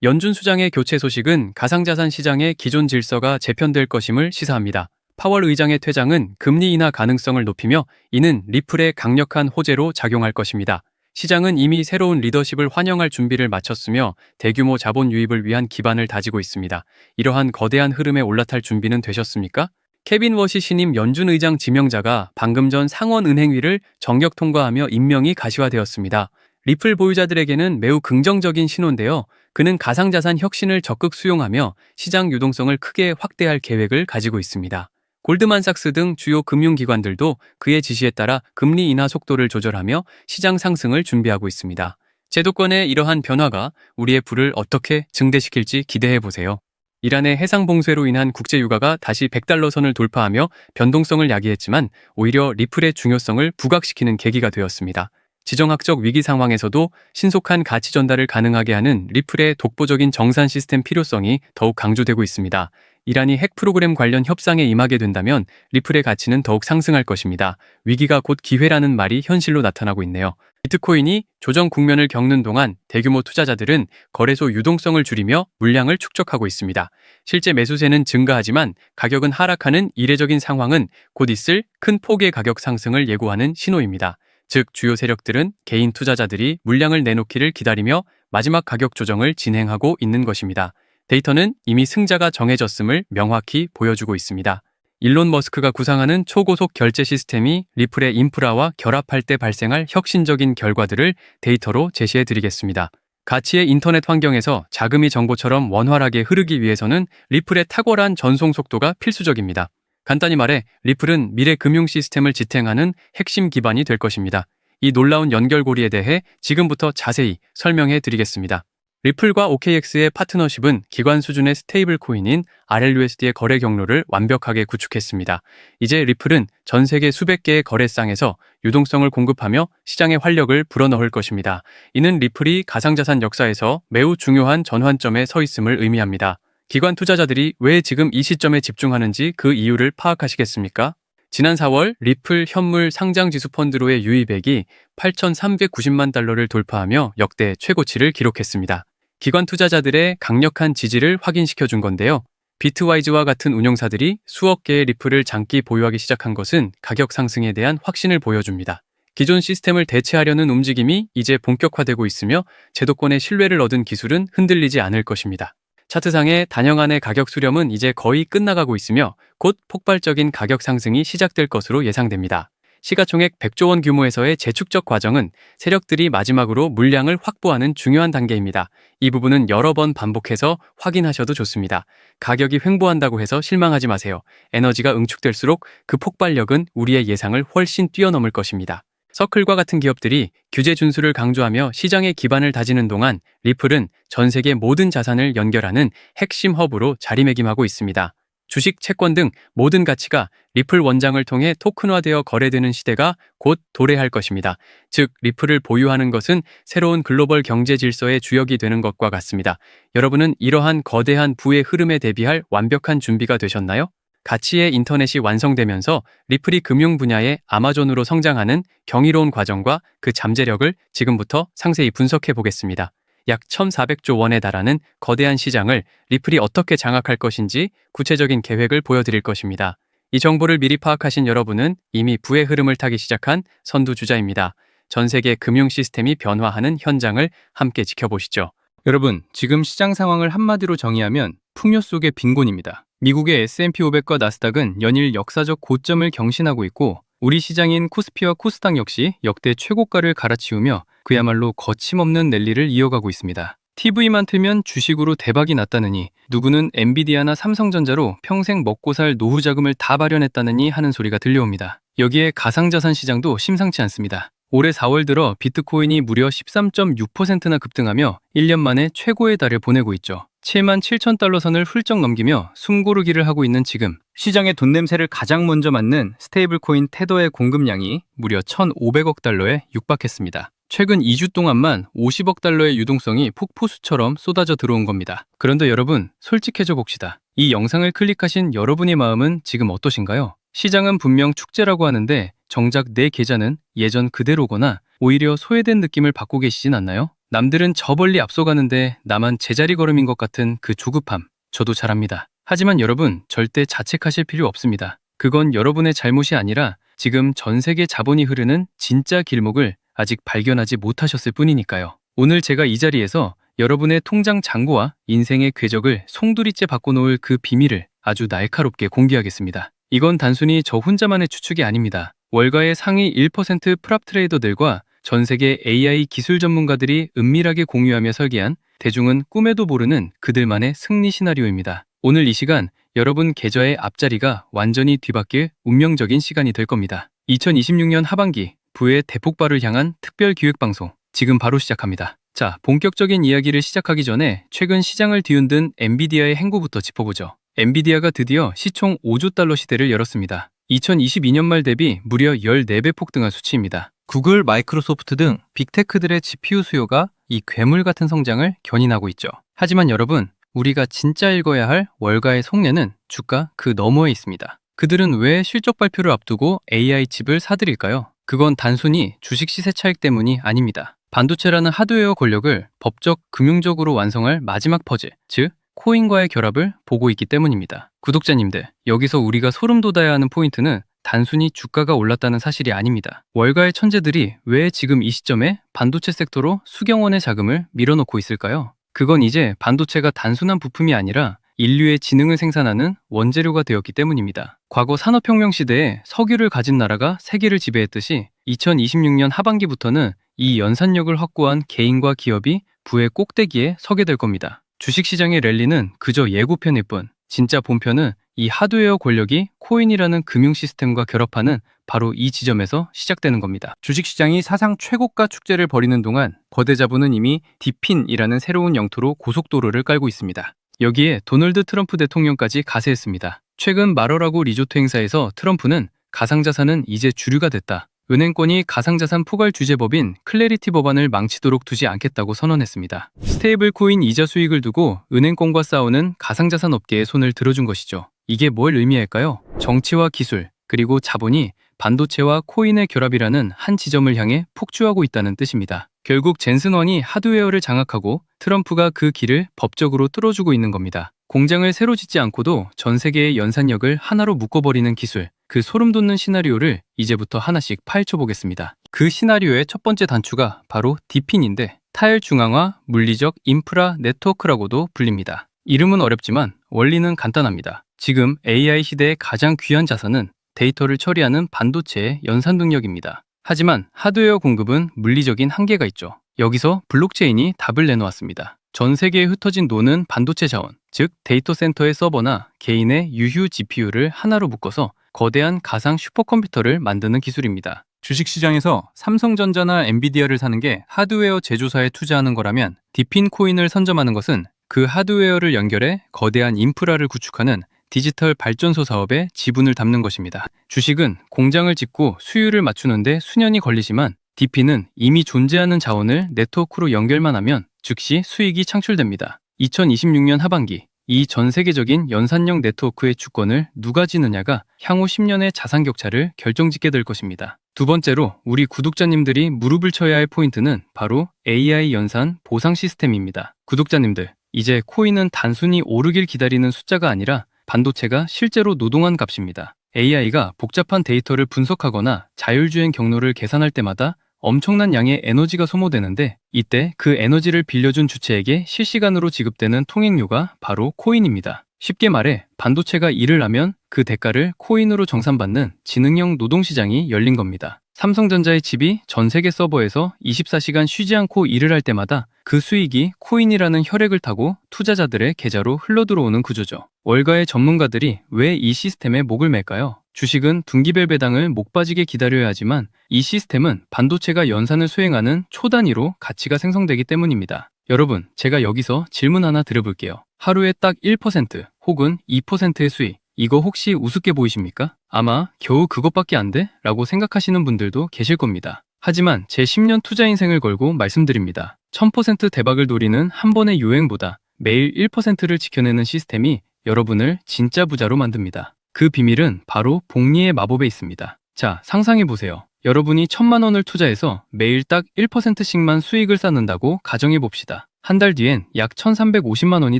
연준 수장의 교체 소식은 가상자산 시장의 기존 질서가 재편될 것임을 시사합니다. 파월 의장의 퇴장은 금리 인하 가능성을 높이며 이는 리플의 강력한 호재로 작용할 것입니다. 시장은 이미 새로운 리더십을 환영할 준비를 마쳤으며 대규모 자본 유입을 위한 기반을 다지고 있습니다. 이러한 거대한 흐름에 올라탈 준비는 되셨습니까? 케빈 워시 신임 연준 의장 지명자가 방금 전 상원은행위를 정격 통과하며 임명이 가시화되었습니다. 리플 보유자들에게는 매우 긍정적인 신호인데요. 그는 가상자산 혁신을 적극 수용하며 시장 유동성을 크게 확대할 계획을 가지고 있습니다. 골드만삭스 등 주요 금융기관들도 그의 지시에 따라 금리 인하 속도를 조절하며 시장 상승을 준비하고 있습니다. 제도권의 이러한 변화가 우리의 부를 어떻게 증대시킬지 기대해보세요. 이란의 해상 봉쇄로 인한 국제 유가가 다시 100달러 선을 돌파하며 변동성을 야기했지만 오히려 리플의 중요성을 부각시키는 계기가 되었습니다. 지정학적 위기 상황에서도 신속한 가치 전달을 가능하게 하는 리플의 독보적인 정산 시스템 필요성이 더욱 강조되고 있습니다. 이란이 핵 프로그램 관련 협상에 임하게 된다면 리플의 가치는 더욱 상승할 것입니다. 위기가 곧 기회라는 말이 현실로 나타나고 있네요. 비트코인이 조정 국면을 겪는 동안 대규모 투자자들은 거래소 유동성을 줄이며 물량을 축적하고 있습니다. 실제 매수세는 증가하지만 가격은 하락하는 이례적인 상황은 곧 있을 큰 폭의 가격 상승을 예고하는 신호입니다. 즉 주요 세력들은 개인 투자자들이 물량을 내놓기를 기다리며 마지막 가격 조정을 진행하고 있는 것입니다. 데이터는 이미 승자가 정해졌음을 명확히 보여주고 있습니다. 일론 머스크가 구상하는 초고속 결제 시스템이 리플의 인프라와 결합할 때 발생할 혁신적인 결과들을 데이터로 제시해드리겠습니다. 가치의 인터넷 환경에서 자금이 정보처럼 원활하게 흐르기 위해서는 리플의 탁월한 전송 속도가 필수적입니다. 간단히 말해 리플은 미래 금융 시스템을 지탱하는 핵심 기반이 될 것입니다. 이 놀라운 연결고리에 대해 지금부터 자세히 설명해 드리겠습니다. 리플과 OKX의 파트너십은 기관 수준의 스테이블 코인인 RLUSD의 거래 경로를 완벽하게 구축했습니다. 이제 리플은 전 세계 수백 개의 거래상에서 유동성을 공급하며 시장의 활력을 불어넣을 것입니다. 이는 리플이 가상자산 역사에서 매우 중요한 전환점에 서 있음을 의미합니다. 기관 투자자들이 왜 지금 이 시점에 집중하는지 그 이유를 파악하시겠습니까? 지난 4월 리플 현물 상장지수 펀드로의 유입액이 8,390만 달러를 돌파하며 역대 최고치를 기록했습니다. 기관 투자자들의 강력한 지지를 확인시켜준 건데요. 비트와이즈와 같은 운용사들이 수억 개의 리플을 장기 보유하기 시작한 것은 가격 상승에 대한 확신을 보여줍니다. 기존 시스템을 대체하려는 움직임이 이제 본격화되고 있으며 제도권의 신뢰를 얻은 기술은 흔들리지 않을 것입니다. 차트상의 단형안의 가격 수렴은 이제 거의 끝나가고 있으며 곧 폭발적인 가격 상승이 시작될 것으로 예상됩니다. 시가총액 100조 원 규모에서의 재축적 과정은 세력들이 마지막으로 물량을 확보하는 중요한 단계입니다. 이 부분은 여러 번 반복해서 확인하셔도 좋습니다. 가격이 횡보한다고 해서 실망하지 마세요. 에너지가 응축될수록 그 폭발력은 우리의 예상을 훨씬 뛰어넘을 것입니다. 서클과 같은 기업들이 규제 준수를 강조하며 시장의 기반을 다지는 동안 리플은 전 세계 모든 자산을 연결하는 핵심 허브로 자리매김하고 있습니다. 주식, 채권 등 모든 가치가 리플 원장을 통해 토큰화되어 거래되는 시대가 곧 도래할 것입니다. 즉, 리플을 보유하는 것은 새로운 글로벌 경제 질서의 주역이 되는 것과 같습니다. 여러분은 이러한 거대한 부의 흐름에 대비할 완벽한 준비가 되셨나요? 가치의 인터넷이 완성되면서 리플이 금융 분야의 아마존으로 성장하는 경이로운 과정과 그 잠재력을 지금부터 상세히 분석해 보겠습니다. 약 1,400조 원에 달하는 거대한 시장을 리플이 어떻게 장악할 것인지 구체적인 계획을 보여드릴 것입니다. 이 정보를 미리 파악하신 여러분은 이미 부의 흐름을 타기 시작한 선두주자입니다. 전 세계 금융 시스템이 변화하는 현장을 함께 지켜보시죠. 여러분, 지금 시장 상황을 한마디로 정의하면 풍요 속의 빈곤입니다. 미국의 S&P 500과 나스닥은 연일 역사적 고점을 경신하고 있고 우리 시장인 코스피와 코스닥 역시 역대 최고가를 갈아치우며 그야말로 거침없는 랠리를 이어가고 있습니다. TV만 틀면 주식으로 대박이 났다느니 누구는 엔비디아나 삼성전자로 평생 먹고 살 노후 자금을 다 발현했다느니 하는 소리가 들려옵니다. 여기에 가상자산 시장도 심상치 않습니다. 올해 4월 들어 비트코인이 무려 13.6%나 급등하며 1년 만에 최고의 달을 보내고 있죠. 77,000달러 선을 훌쩍 넘기며 숨고르기를 하고 있는 지금 시장의 돈 냄새를 가장 먼저 맡는 스테이블코인 테더의 공급량이 무려 1,500억 달러에 육박했습니다. 최근 2주 동안만 50억 달러의 유동성이 폭포수처럼 쏟아져 들어온 겁니다. 그런데 여러분, 솔직해져 봅시다. 이 영상을 클릭하신 여러분의 마음은 지금 어떠신가요? 시장은 분명 축제라고 하는데 정작 내 계좌는 예전 그대로거나 오히려 소외된 느낌을 받고 계시진 않나요? 남들은 저 멀리 앞서가는데 나만 제자리 걸음인 것 같은 그 조급함, 저도 잘 압니다. 하지만 여러분, 절대 자책하실 필요 없습니다. 그건 여러분의 잘못이 아니라 지금 전 세계 자본이 흐르는 진짜 길목을 아직 발견하지 못하셨을 뿐이니까요. 오늘 제가 이 자리에서 여러분의 통장 잔고와 인생의 궤적을 송두리째 바꿔놓을 그 비밀을 아주 날카롭게 공개하겠습니다. 이건 단순히 저 혼자만의 추측이 아닙니다. 월가의 상위 1% 프랍 트레이더들과 전 세계 AI 기술 전문가들이 은밀하게 공유하며 설계한 대중은 꿈에도 모르는 그들만의 승리 시나리오입니다. 오늘 이 시간 여러분 계좌의 앞자리가 완전히 뒤바뀔 운명적인 시간이 될 겁니다. 2026년 하반기 부의 대폭발을 향한 특별 기획방송 지금 바로 시작합니다. 자, 본격적인 이야기를 시작하기 전에 최근 시장을 뒤흔든 엔비디아의 행보부터 짚어보죠. 엔비디아가 드디어 시총 5조 달러 시대를 열었습니다. 2022년 말 대비 무려 14배 폭등한 수치입니다. 구글, 마이크로소프트 등 빅테크들의 GPU 수요가 이 괴물 같은 성장을 견인하고 있죠. 하지만 여러분, 우리가 진짜 읽어야 할 월가의 속내는 주가 그 너머에 있습니다. 그들은 왜 실적 발표를 앞두고 AI 칩을 사들일까요? 그건 단순히 주식 시세 차익 때문이 아닙니다. 반도체라는 하드웨어 권력을 법적, 금융적으로 완성할 마지막 퍼즐, 즉 코인과의 결합을 보고 있기 때문입니다. 구독자님들, 여기서 우리가 소름 돋아야 하는 포인트는 단순히 주가가 올랐다는 사실이 아닙니다. 월가의 천재들이 왜 지금 이 시점에 반도체 섹터로 수경 원의 자금을 밀어넣고 있을까요? 그건 이제 반도체가 단순한 부품이 아니라 인류의 지능을 생산하는 원재료가 되었기 때문입니다. 과거 산업혁명 시대에 석유를 가진 나라가 세계를 지배했듯이 2026년 하반기부터는 이 연산력을 확보한 개인과 기업이 부의 꼭대기에 서게 될 겁니다. 주식시장의 랠리는 그저 예고편일 뿐, 진짜 본편은 이 하드웨어 권력이 코인이라는 금융 시스템과 결합하는 바로 이 지점에서 시작되는 겁니다. 주식시장이 사상 최고가 축제를 벌이는 동안 거대 자본은 이미 디핀이라는 새로운 영토로 고속도로를 깔고 있습니다. 여기에 도널드 트럼프 대통령까지 가세했습니다. 최근 마러라고 리조트 행사에서 트럼프는 가상자산은 이제 주류가 됐다. 은행권이 가상자산 포괄 주재법인 클래리티 법안을 망치도록 두지 않겠다고 선언했습니다. 스테이블 코인 이자 수익을 두고 은행권과 싸우는 가상자산 업계에 손을 들어준 것이죠. 이게 뭘 의미할까요? 정치와 기술, 그리고 자본이 반도체와 코인의 결합이라는 한 지점을 향해 폭주하고 있다는 뜻입니다. 결국 젠슨원이 하드웨어를 장악하고 트럼프가 그 길을 법적으로 뚫어주고 있는 겁니다. 공장을 새로 짓지 않고도 전 세계의 연산력을 하나로 묶어버리는 기술, 그 소름 돋는 시나리오를 이제부터 하나씩 파헤쳐 보겠습니다. 그 시나리오의 첫 번째 단추가 바로 디핀인데 타일 중앙화 물리적 인프라 네트워크라고도 불립니다. 이름은 어렵지만 원리는 간단합니다. 지금 AI 시대의 가장 귀한 자산은 데이터를 처리하는 반도체의 연산 능력입니다. 하지만 하드웨어 공급은 물리적인 한계가 있죠. 여기서 블록체인이 답을 내놓았습니다. 전 세계에 흩어진 노는 반도체 자원, 즉 데이터 센터의 서버나 개인의 유휴 GPU를 하나로 묶어서 거대한 가상 슈퍼컴퓨터를 만드는 기술입니다. 주식시장에서 삼성전자나 엔비디아를 사는 게 하드웨어 제조사에 투자하는 거라면 디핀 코인을 선점하는 것은 그 하드웨어를 연결해 거대한 인프라를 구축하는 디지털 발전소 사업에 지분을 담는 것입니다. 주식은 공장을 짓고 수율을 맞추는데 수년이 걸리지만 디핀은 이미 존재하는 자원을 네트워크로 연결만 하면 즉시 수익이 창출됩니다. 2026년 하반기 이 전 세계적인 연산형 네트워크의 주권을 누가 지느냐가 향후 10년의 자산 격차를 결정짓게 될 것입니다. 두 번째로 우리 구독자님들이 무릎을 쳐야 할 포인트는 바로 AI 연산 보상 시스템입니다. 구독자님들, 이제 코인은 단순히 오르길 기다리는 숫자가 아니라 반도체가 실제로 노동한 값입니다. AI가 복잡한 데이터를 분석하거나 자율주행 경로를 계산할 때마다 엄청난 양의 에너지가 소모되는데 이때 그 에너지를 빌려준 주체에게 실시간으로 지급되는 통행료가 바로 코인입니다. 쉽게 말해 반도체가 일을 하면 그 대가를 코인으로 정산받는 지능형 노동시장이 열린 겁니다. 삼성전자의 칩이 전 세계 서버에서 24시간 쉬지 않고 일을 할 때마다 그 수익이 코인이라는 혈액을 타고 투자자들의 계좌로 흘러들어오는 구조죠. 월가의 전문가들이 왜 이 시스템에 목을 맬까요? 주식은 둔기별 배당을 목 빠지게 기다려야 하지만 이 시스템은 반도체가 연산을 수행하는 초단위로 가치가 생성되기 때문입니다. 여러분, 제가 여기서 질문 하나 드려볼게요. 하루에 딱 1% 혹은 2%의 수익, 이거 혹시 우습게 보이십니까? 아마 겨우 그것밖에 안 돼? 라고 생각하시는 분들도 계실 겁니다. 하지만 제 10년 투자 인생을 걸고 말씀드립니다. 1000% 대박을 노리는 한 번의 유행보다 매일 1%를 지켜내는 시스템이 여러분을 진짜 부자로 만듭니다. 그 비밀은 바로 복리의 마법에 있습니다. 자, 상상해보세요. 여러분이 1,000만 원을 투자해서 매일 딱 1%씩만 수익을 쌓는다고 가정해 봅시다. 한 달 뒤엔 약 1,350만 원이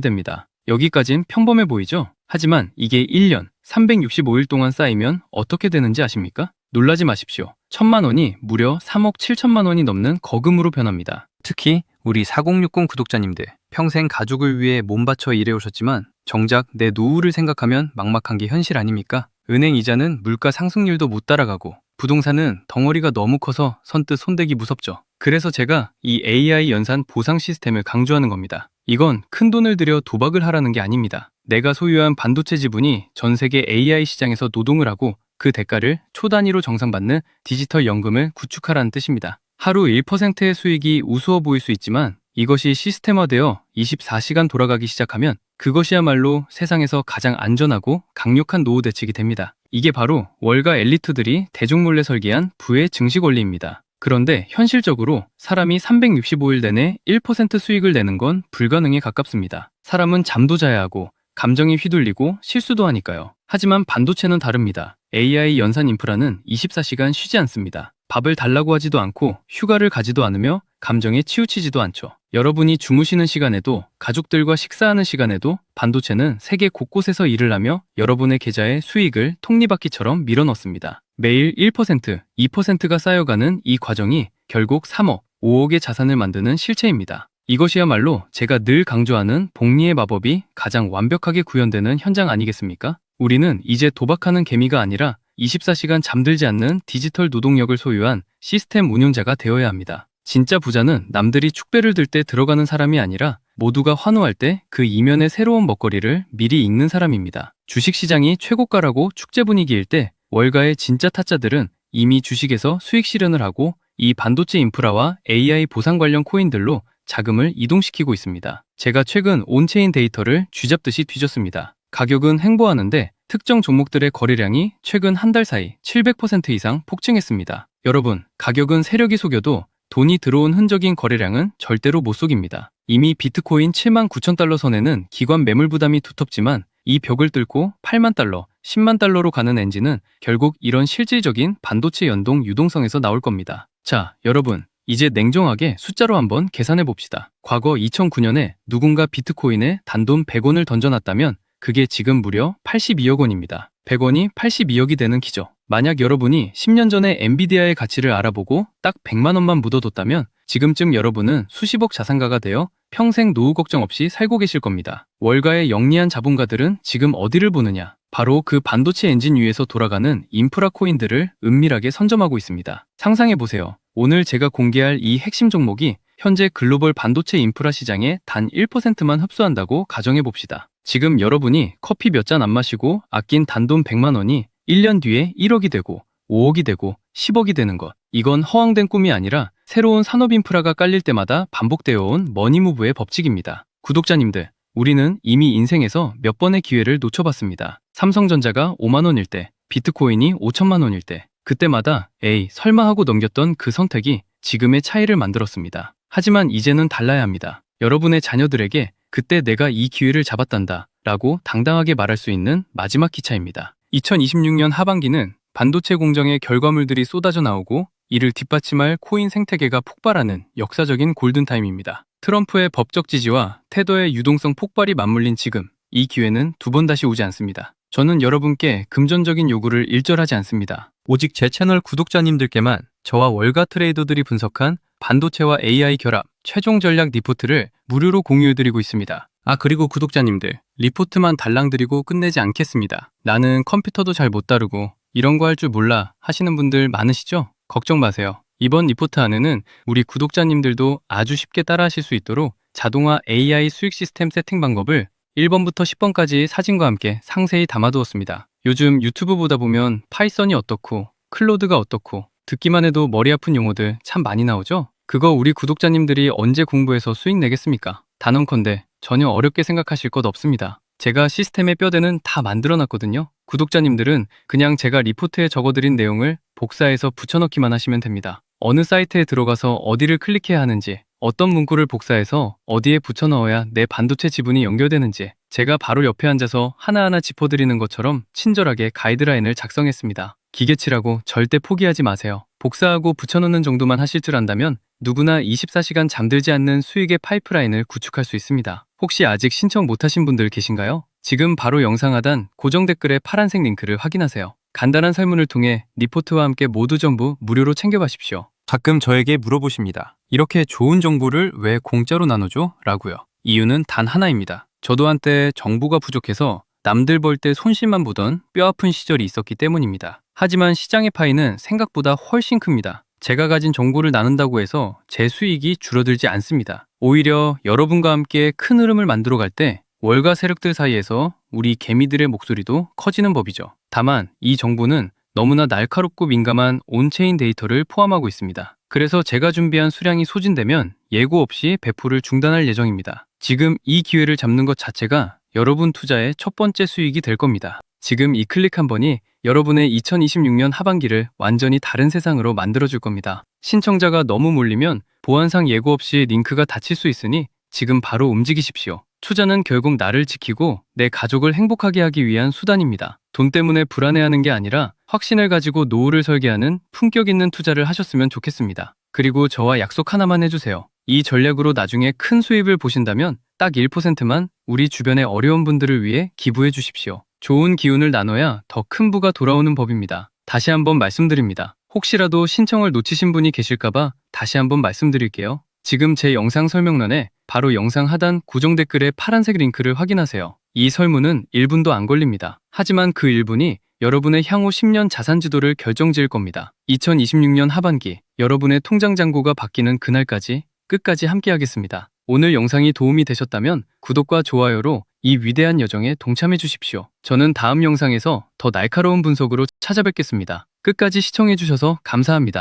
됩니다. 여기까진 평범해 보이죠? 하지만 이게 1년 365일 동안 쌓이면 어떻게 되는지 아십니까? 놀라지 마십시오. 1,000만 원이 무려 3억 7천만 원이 넘는 거금으로 변합니다. 특히 우리 4060 구독자님들, 평생 가족을 위해 몸 바쳐 일해오셨지만 정작 내 노후를 생각하면 막막한 게 현실 아닙니까? 은행 이자는 물가 상승률도 못 따라가고 부동산은 덩어리가 너무 커서 선뜻 손대기 무섭죠. 그래서 제가 이 AI 연산 보상 시스템을 강조하는 겁니다. 이건 큰돈을 들여 도박을 하라는 게 아닙니다. 내가 소유한 반도체 지분이 전 세계 AI 시장에서 노동을 하고 그 대가를 초 단위로 정산받는 디지털 연금을 구축하라는 뜻입니다. 하루 1%의 수익이 우스워 보일 수 있지만 이것이 시스템화되어 24시간 돌아가기 시작하면 그것이야말로 세상에서 가장 안전하고 강력한 노후 대책이 됩니다. 이게 바로 월가 엘리트들이 대중몰래 설계한 부의 증식 원리입니다. 그런데 현실적으로 사람이 365일 내내 1% 수익을 내는 건 불가능에 가깝습니다. 사람은 잠도 자야 하고 감정이 휘둘리고 실수도 하니까요. 하지만 반도체는 다릅니다. AI 연산 인프라는 24시간 쉬지 않습니다. 밥을 달라고 하지도 않고 휴가를 가지도 않으며 감정에 치우치지도 않죠. 여러분이 주무시는 시간에도 가족들과 식사하는 시간에도 반도체는 세계 곳곳에서 일을 하며 여러분의 계좌에 수익을 톱니바퀴처럼 밀어넣습니다. 매일 1%, 2%가 쌓여가는 이 과정이 결국 3억, 5억의 자산을 만드는 실체입니다. 이것이야말로 제가 늘 강조하는 복리의 마법이 가장 완벽하게 구현되는 현장 아니겠습니까? 우리는 이제 도박하는 개미가 아니라 24시간 잠들지 않는 디지털 노동력을 소유한 시스템 운용자가 되어야 합니다. 진짜 부자는 남들이 축배를 들 때 들어가는 사람이 아니라 모두가 환호할 때 그 이면의 새로운 먹거리를 미리 읽는 사람입니다. 주식시장이 최고가라고 축제 분위기일 때 월가의 진짜 타짜들은 이미 주식에서 수익 실현을 하고 이 반도체 인프라와 AI 보상 관련 코인들로 자금을 이동시키고 있습니다. 제가 최근 온체인 데이터를 쥐잡듯이 뒤졌습니다. 가격은 횡보하는데 특정 종목들의 거래량이 최근 한 달 사이 700% 이상 폭증했습니다. 여러분, 가격은 세력이 속여도 돈이 들어온 흔적인 거래량은 절대로 못 속입니다. 이미 비트코인 7만 9천 달러 선에는 기관 매물 부담이 두텁지만 이 벽을 뚫고 8만 달러, 10만 달러로 가는 엔진은 결국 이런 실질적인 반도체 연동 유동성에서 나올 겁니다. 자, 여러분, 이제 냉정하게 숫자로 한번 계산해 봅시다. 과거 2009년에 누군가 비트코인에 단돈 100원을 던져놨다면 그게 지금 무려 82억 원입니다. 100원이 82억이 되는 기죠. 만약 여러분이 10년 전에 엔비디아의 가치를 알아보고 딱 100만 원만 묻어뒀다면 지금쯤 여러분은 수십억 자산가가 되어 평생 노후 걱정 없이 살고 계실 겁니다. 월가의 영리한 자본가들은 지금 어디를 보느냐? 바로 그 반도체 엔진 위에서 돌아가는 인프라 코인들을 은밀하게 선점하고 있습니다. 상상해보세요. 오늘 제가 공개할 이 핵심 종목이 현재 글로벌 반도체 인프라 시장의 단 1%만 흡수한다고 가정해봅시다. 지금 여러분이 커피 몇 잔 안 마시고 아낀 단돈 100만 원이 1년 뒤에 1억이 되고 5억이 되고 10억이 되는 것. 이건 허황된 꿈이 아니라 새로운 산업 인프라가 깔릴 때마다 반복되어 온 머니무브의 법칙입니다. 구독자님들, 우리는 이미 인생에서 몇 번의 기회를 놓쳐봤습니다. 삼성전자가 5만 원일 때, 비트코인이 5천만 원일 때, 그때마다 에이 설마 하고 넘겼던 그 선택이 지금의 차이를 만들었습니다. 하지만 이제는 달라야 합니다. 여러분의 자녀들에게 그때 내가 이 기회를 잡았단다 라고 당당하게 말할 수 있는 마지막 기차입니다. 2026년 하반기는 반도체 공정의 결과물들이 쏟아져 나오고 이를 뒷받침할 코인 생태계가 폭발하는 역사적인 골든타임입니다. 트럼프의 법적 지지와 테더의 유동성 폭발이 맞물린 지금, 이 기회는 두 번 다시 오지 않습니다. 저는 여러분께 금전적인 요구를 일절하지 않습니다. 오직 제 채널 구독자님들께만 저와 월가 트레이더들이 분석한 반도체와 AI 결합 최종 전략 리포트를 무료로 공유해드리고 있습니다. 그리고 구독자님들, 리포트만 달랑 드리고 끝내지 않겠습니다. 나는 컴퓨터도 잘 못 다루고 이런 거 할 줄 몰라 하시는 분들 많으시죠? 걱정 마세요. 이번 리포트 안에는 우리 구독자님들도 아주 쉽게 따라하실 수 있도록 자동화 AI 수익 시스템 세팅 방법을 1번부터 10번까지 사진과 함께 상세히 담아두었습니다. 요즘 유튜브 보다 보면 파이썬이 어떻고 클로드가 어떻고 듣기만 해도 머리 아픈 용어들 참 많이 나오죠? 그거 우리 구독자님들이 언제 공부해서 수익 내겠습니까? 단언컨대 전혀 어렵게 생각하실 것 없습니다. 제가 시스템의 뼈대는 다 만들어놨거든요. 구독자님들은 그냥 제가 리포트에 적어드린 내용을 복사해서 붙여넣기만 하시면 됩니다. 어느 사이트에 들어가서 어디를 클릭해야 하는지, 어떤 문구를 복사해서 어디에 붙여넣어야 내 반도체 지분이 연결되는지 제가 바로 옆에 앉아서 하나하나 짚어드리는 것처럼 친절하게 가이드라인을 작성했습니다. 기계치라고 절대 포기하지 마세요. 복사하고 붙여넣는 정도만 하실 줄 안다면 누구나 24시간 잠들지 않는 수익의 파이프라인을 구축할 수 있습니다. 혹시 아직 신청 못하신 분들 계신가요? 지금 바로 영상 하단 고정 댓글의 파란색 링크를 확인하세요. 간단한 설문을 통해 리포트와 함께 모두 전부 무료로 챙겨가십시오. 가끔 저에게 물어보십니다. 이렇게 좋은 정보를 왜 공짜로 나누죠? 라고요. 이유는 단 하나입니다. 저도 한때 정보가 부족해서 남들 벌 때 손실만 보던 뼈아픈 시절이 있었기 때문입니다. 하지만 시장의 파이는 생각보다 훨씬 큽니다. 제가 가진 정보를 나눈다고 해서 제 수익이 줄어들지 않습니다. 오히려 여러분과 함께 큰 흐름을 만들어 갈 때 월가 세력들 사이에서 우리 개미들의 목소리도 커지는 법이죠. 다만 이 정보는 너무나 날카롭고 민감한 온체인 데이터를 포함하고 있습니다. 그래서 제가 준비한 수량이 소진되면 예고 없이 배포를 중단할 예정입니다. 지금 이 기회를 잡는 것 자체가 여러분 투자의 첫 번째 수익이 될 겁니다. 지금 이 클릭 한 번이 여러분의 2026년 하반기를 완전히 다른 세상으로 만들어줄 겁니다. 신청자가 너무 몰리면 보안상 예고 없이 링크가 닫힐 수 있으니 지금 바로 움직이십시오. 투자는 결국 나를 지키고 내 가족을 행복하게 하기 위한 수단입니다. 돈 때문에 불안해하는 게 아니라 확신을 가지고 노후를 설계하는 품격 있는 투자를 하셨으면 좋겠습니다. 그리고 저와 약속 하나만 해주세요. 이 전략으로 나중에 큰 수입을 보신다면 딱 1%만 우리 주변의 어려운 분들을 위해 기부해 주십시오. 좋은 기운을 나눠야 더 큰 부가 돌아오는 법입니다. 다시 한번 말씀드립니다. 혹시라도 신청을 놓치신 분이 계실까봐 다시 한번 말씀드릴게요. 지금 제 영상 설명란에 바로 영상 하단 고정 댓글의 파란색 링크를 확인하세요. 이 설문은 1분도 안 걸립니다. 하지만 그 1분이 여러분의 향후 10년 자산 지도를 결정지을 겁니다. 2026년 하반기 여러분의 통장 잔고가 바뀌는 그날까지 끝까지 함께하겠습니다. 오늘 영상이 도움이 되셨다면 구독과 좋아요로 이 위대한 여정에 동참해 주십시오. 저는 다음 영상에서 더 날카로운 분석으로 찾아뵙겠습니다. 끝까지 시청해 주셔서 감사합니다.